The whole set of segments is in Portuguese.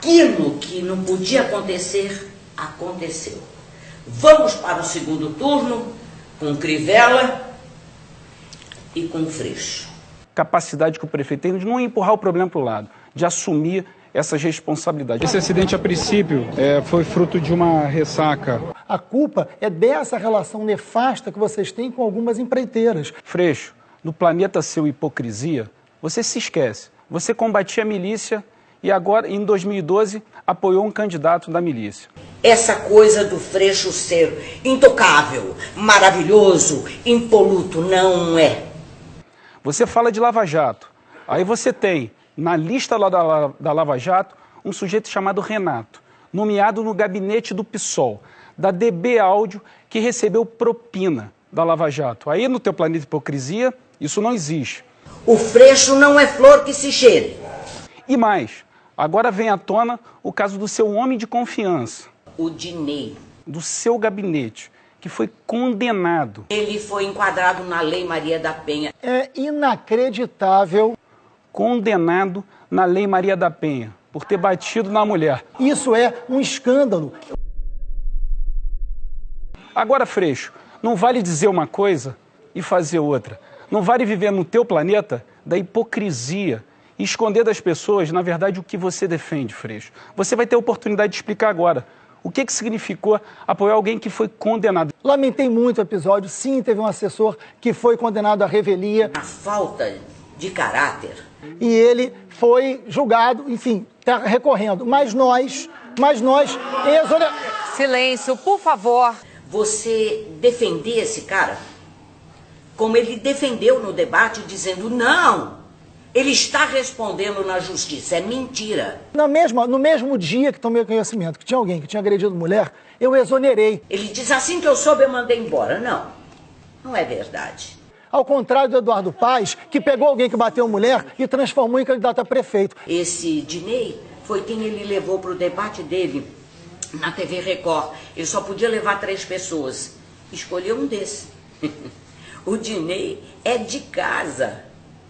Aquilo que não podia acontecer, aconteceu. Vamos para o segundo turno com Crivella e com Freixo. Capacidade que o prefeito tem de não empurrar o problema para o lado, de assumir essas responsabilidades. Esse acidente, a princípio, foi fruto de uma ressaca. A culpa é dessa relação nefasta que vocês têm com algumas empreiteiras. Freixo, no planeta seu hipocrisia, você se esquece. Você combatia a milícia e agora, em 2012, apoiou um candidato da milícia. Essa coisa do Freixo ser intocável, maravilhoso, impoluto, não é. Você fala de Lava Jato. Aí você tem, na lista lá da Lava Jato, um sujeito chamado Renato, nomeado no gabinete do PSOL, da DB Áudio, que recebeu propina da Lava Jato. Aí no teu planeta hipocrisia, isso não existe. O Freixo não é flor que se cheire. E mais, agora vem à tona o caso do seu homem de confiança. O Dinei. Do seu gabinete, que foi condenado. Ele foi enquadrado na Lei Maria da Penha. É inacreditável. Condenado na Lei Maria da Penha, por ter batido na mulher. Isso é um escândalo. Agora, Freixo, não vale dizer uma coisa e fazer outra. Não vale viver no teu planeta da hipocrisia e esconder das pessoas, na verdade, o que você defende, Freixo. Você vai ter a oportunidade de explicar agora o que significou apoiar alguém que foi condenado. Lamentei muito o episódio. Sim, teve um assessor que foi condenado à revelia. A falta de caráter. E ele foi julgado, enfim, está recorrendo. Mas nós... Silêncio, por favor. Você defender esse cara, como ele defendeu no debate, dizendo não, ele está respondendo na justiça, é mentira. No mesmo dia que tomei conhecimento que tinha alguém que tinha agredido mulher, eu exonerei. Ele diz assim que eu soube, eu mandei embora. Não, não é verdade. Ao contrário do Eduardo Paes, que pegou alguém que bateu mulher e transformou em candidato a prefeito. Esse Dinei foi quem ele levou para o debate dele na TV Record. Ele só podia levar 3 pessoas. Escolheu um desses. O Dinei é de casa.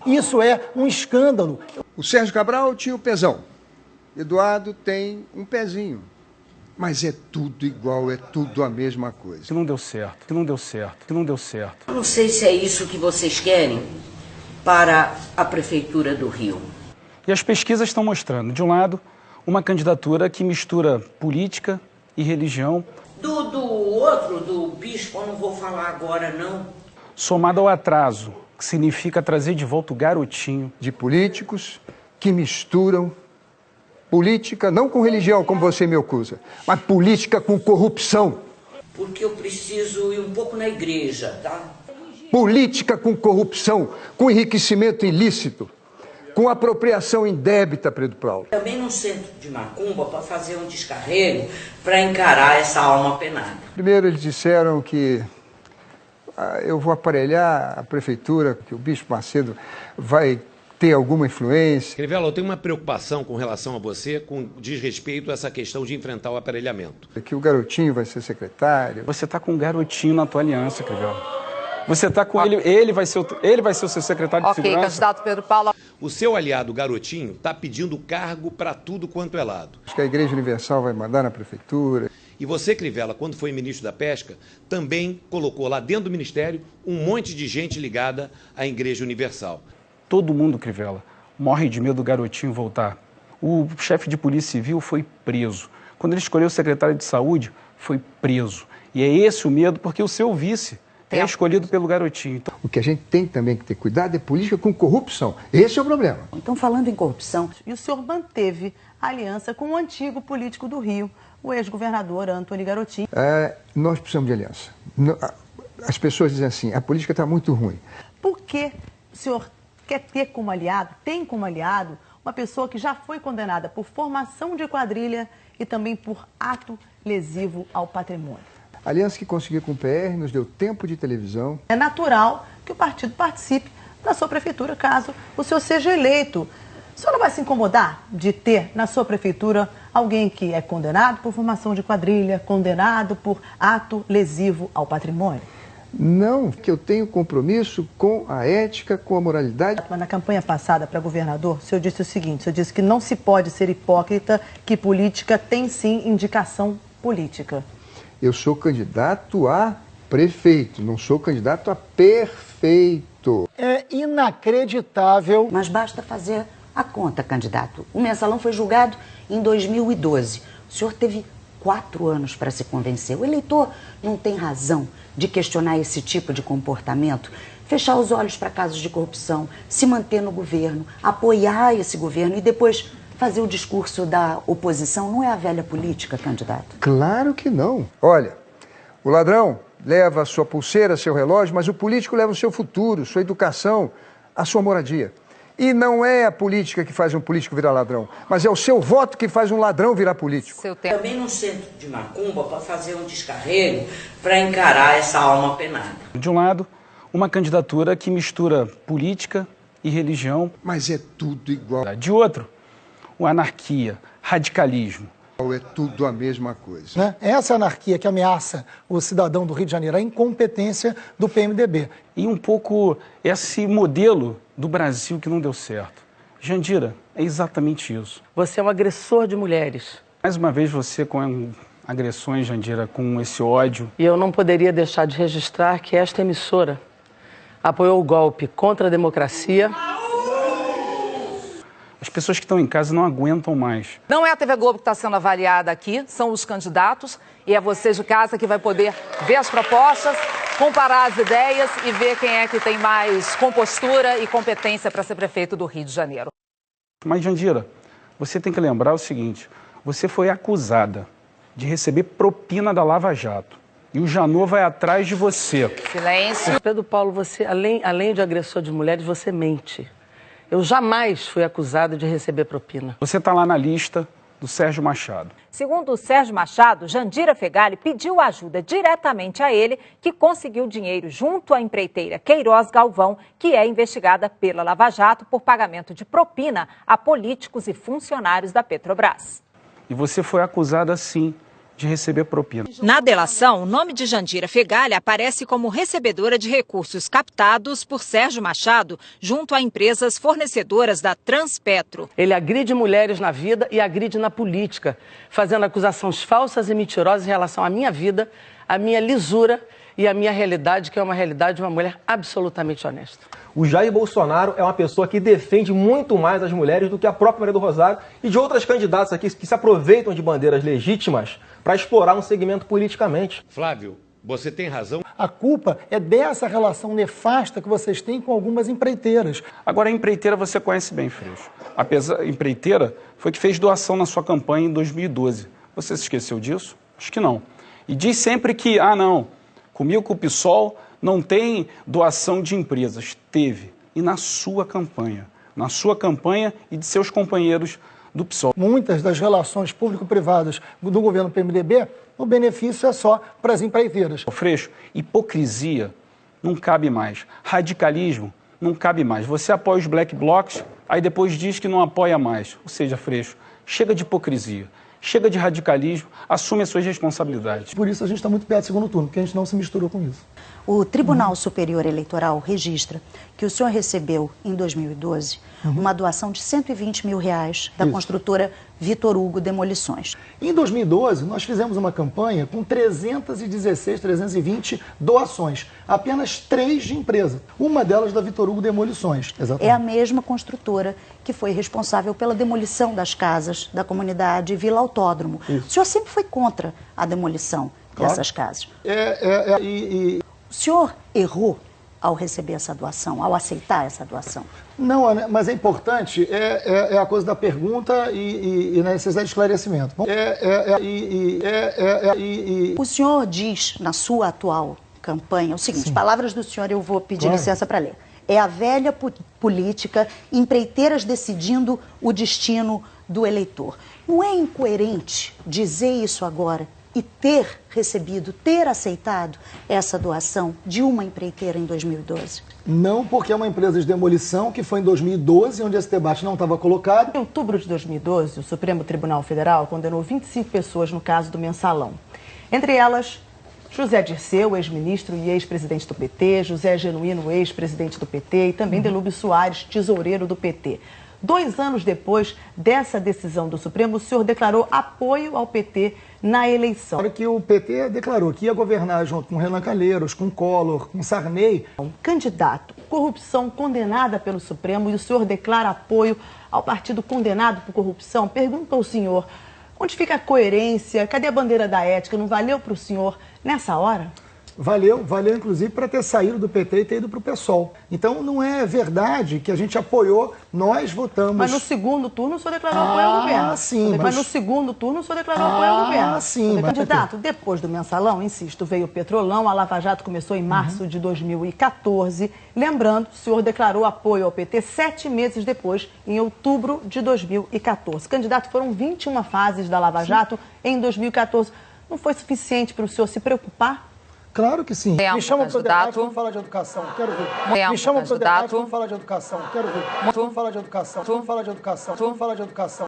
Isso é um escândalo. O Sérgio Cabral tinha o pezão. Eduardo tem um pezinho. Mas é tudo igual, é tudo a mesma coisa. Que não deu certo, que não deu certo, que não deu certo. Eu não sei se é isso que vocês querem para a Prefeitura do Rio. E as pesquisas estão mostrando, de um lado, uma candidatura que mistura política e religião. Do outro, do bispo, eu não vou falar agora, não. Somado ao atraso, que significa trazer de volta o garotinho. De políticos que misturam política, não com religião, como você me acusa, mas política com corrupção. Porque eu preciso ir um pouco na igreja, tá? Política com corrupção, com enriquecimento ilícito, com apropriação indébita, Pedro Paulo. Também não centro de macumba para fazer um descarrego, para encarar essa alma penada. Primeiro eles disseram que eu vou aparelhar a prefeitura, que o Bispo Macedo vai ter alguma influência. Crivella, eu tenho uma preocupação com relação a você, com desrespeito a essa questão de enfrentar o aparelhamento. Que o garotinho vai ser secretário. Você está com um garotinho na tua aliança, Crivella. Você está com ele vai ser o seu secretário de segurança. Ok, candidato Pedro Paulo. O seu aliado garotinho está pedindo cargo para tudo quanto é lado. Acho que a Igreja Universal vai mandar na prefeitura. E você, Crivella, quando foi ministro da Pesca, também colocou lá dentro do ministério um monte de gente ligada à Igreja Universal. Todo mundo, Crivella, morre de medo do garotinho voltar. O chefe de polícia civil foi preso. Quando ele escolheu o secretário de saúde, foi preso. E é esse o medo, porque o seu vice é escolhido pelo garotinho. Então... O que a gente tem também que ter cuidado é política com corrupção. Esse é o problema. Então, falando em corrupção... E o senhor manteve aliança com o antigo político do Rio, o ex-governador Antony Garotinho. Nós precisamos de aliança. As pessoas dizem assim, a política está muito ruim. Por que o senhor quer ter como aliado, tem como aliado, uma pessoa que já foi condenada por formação de quadrilha e também por ato lesivo ao patrimônio? A aliança que conseguiu com o PR nos deu tempo de televisão. É natural que o partido participe da sua prefeitura, caso o senhor seja eleito. O senhor não vai se incomodar de ter na sua prefeitura alguém que é condenado por formação de quadrilha, condenado por ato lesivo ao patrimônio? Não, que eu tenho compromisso com a ética, com a moralidade. Mas na campanha passada para governador, o senhor disse o seguinte, o senhor disse que não se pode ser hipócrita, que política tem sim indicação política. Eu sou candidato a prefeito, não sou candidato a perfeito. É inacreditável. Mas basta fazer a conta, candidato. O mensalão foi julgado em 2012. O senhor teve 4 anos para se convencer. O eleitor não tem razão de questionar esse tipo de comportamento, fechar os olhos para casos de corrupção, se manter no governo, apoiar esse governo e depois fazer o discurso da oposição. Não é a velha política, candidato? Claro que não. Olha, o ladrão leva a sua pulseira, seu relógio, mas o político leva o seu futuro, sua educação, a sua moradia. E não é a política que faz um político virar ladrão, mas é o seu voto que faz um ladrão virar político. Também no centro de Macumba para fazer um descarrego para encarar essa alma penada. De um lado, uma candidatura que mistura política e religião. Mas é tudo igual. De outro, uma anarquia, radicalismo. É tudo a mesma coisa. Né? Essa anarquia que ameaça o cidadão do Rio de Janeiro, a incompetência do PMDB. E um pouco esse modelo do Brasil que não deu certo. Jandira, é exatamente isso. Você é um agressor de mulheres. Mais uma vez você com agressões, Jandira, com esse ódio. E eu não poderia deixar de registrar que esta emissora apoiou o golpe contra a democracia. As pessoas que estão em casa não aguentam mais. Não é a TV Globo que está sendo avaliada aqui, são os candidatos. E é você de casa que vai poder ver as propostas, comparar as ideias e ver quem é que tem mais compostura e competência para ser prefeito do Rio de Janeiro. Mas, Jandira, você tem que lembrar o seguinte, você foi acusada de receber propina da Lava Jato. E o Janot vai atrás de você. Silêncio. Pedro Paulo, você, além de agressor de mulheres, você mente. Eu jamais fui acusada de receber propina. Você está lá na lista do Sérgio Machado. Segundo o Sérgio Machado, Jandira Fegali pediu ajuda diretamente a ele, que conseguiu dinheiro junto à empreiteira Queiroz Galvão, que é investigada pela Lava Jato por pagamento de propina a políticos e funcionários da Petrobras. E você foi acusada, sim, de receber propina. Na delação, o nome de Jandira Fegali aparece como recebedora de recursos captados por Sérgio Machado junto a empresas fornecedoras da Transpetro. Ele agride mulheres na vida e agride na política, fazendo acusações falsas e mentirosas em relação à minha vida, à minha lisura e à minha realidade, que é uma realidade de uma mulher absolutamente honesta. O Jair Bolsonaro é uma pessoa que defende muito mais as mulheres do que a própria Maria do Rosário e de outras candidatas aqui que se aproveitam de bandeiras legítimas para explorar um segmento politicamente. Flávio, você tem razão. A culpa é dessa relação nefasta que vocês têm com algumas empreiteiras. Agora, a empreiteira você conhece bem, Freixo. A empreiteira foi que fez doação na sua campanha em 2012. Você se esqueceu disso? Acho que não. E diz sempre que, não, comigo com o PSOL não tem doação de empresas. Teve. E na sua campanha e de seus companheiros do PSOL. Muitas das relações público-privadas do governo PMDB, o benefício é só para as empreiteiras. Freixo, hipocrisia não cabe mais. Radicalismo não cabe mais. Você apoia os black blocs, aí depois diz que não apoia mais. Ou seja, Freixo, chega de hipocrisia. Chega de radicalismo, assume as suas responsabilidades. Por isso a gente está muito perto do segundo turno, porque a gente não se misturou com isso. O Tribunal Superior Eleitoral registra que o senhor recebeu, em 2012, uma doação de R$120 mil da construtora Vitor Hugo Demolições. Em 2012, nós fizemos uma campanha com 320 doações, apenas 3 de empresa. Uma delas da Vitor Hugo Demolições. Exatamente. É a mesma construtora que foi responsável pela demolição das casas da comunidade Vila Autódromo. Isso. O senhor sempre foi contra a demolição dessas casas. O senhor errou ao receber essa doação, ao aceitar essa doação? Não, mas é importante, é a coisa da pergunta e na necessidade de esclarecimento. O senhor diz, na sua atual campanha, o seguinte, palavras do senhor eu vou pedir licença para ler. É a velha política, empreiteiras decidindo o destino do eleitor. Não é incoerente dizer isso agora e ter recebido, ter aceitado essa doação de uma empreiteira em 2012? Não, porque é uma empresa de demolição que foi em 2012, onde esse debate não estava colocado. Em outubro de 2012, o Supremo Tribunal Federal condenou 25 pessoas no caso do mensalão. Entre elas, José Dirceu, ex-ministro e ex-presidente do PT, José Genuíno, ex-presidente do PT, e também Delúbio Soares, tesoureiro do PT. 2 anos depois dessa decisão do Supremo, o senhor declarou apoio ao PT na eleição. Claro que o PT declarou que ia governar junto com Renan Calheiros, com Collor, com Sarney. Candidato, corrupção condenada pelo Supremo, e o senhor declara apoio ao partido condenado por corrupção. Pergunto ao senhor, onde fica a coerência? Cadê a bandeira da ética? Não valeu para o senhor nessa hora? Valeu inclusive para ter saído do PT e ter ido para o PSOL. Então não é verdade que a gente apoiou, nós votamos. Mas no segundo turno o senhor declarou apoio ao governo. Sim, mas no segundo turno o senhor declarou apoio ao governo. Sim, candidato, depois do mensalão, insisto, veio o Petrolão, a Lava Jato começou em março de 2014. Lembrando, o senhor declarou apoio ao PT 7 meses depois, em outubro de 2014. Candidato, foram 21 fases da Lava Jato em 2014. Não foi suficiente para o senhor se preocupar? Claro que sim. Tempo, Me chama para o debate, candidato. vamos falar de educação, quero ver. Tempo, Me chama para o debate, candidato. vamos falar de educação, quero ver. Vamos falar de educação, vamos falar de educação, vamos falar de educação.